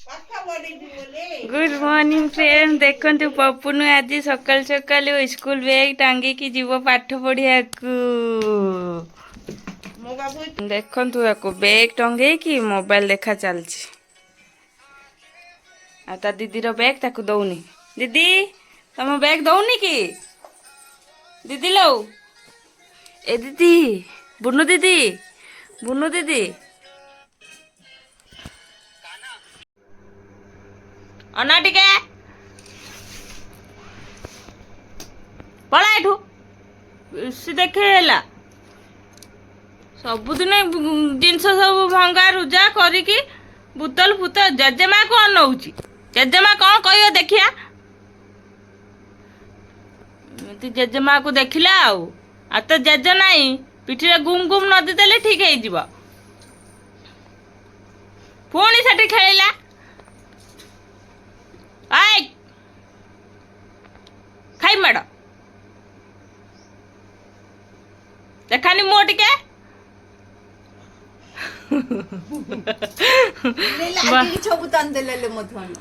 Good morning friend. देखो पपुनु आज सकाल सकाल स्कूल बैग टांगी की जीव पाठ पढ़िया देखु बैग टंगे कि मोबाइल देखा चलची। आ ता दीदी रो बैग ताकू दौनी। दीदी तुम बैग दौनी कि दीदी लो ए दीदी बुनु दीदी बुनु दीदी अना टिके पला एठू बेसी देखेला सबुदिन जिनस सब भंगा रुजा करिकी बुतल फुतल जेजेमा को अनौची। जेजेमा कौन कहियो देखिया एमती जेजेमा को देखिला आ तो जेजे नाई पिठीरे गुम गुम नदी देले ठीक है जीवा। पुणी सेठी खेलिला आय खाई माड़ देखानी मो टिके लागी छबु तन देले मथन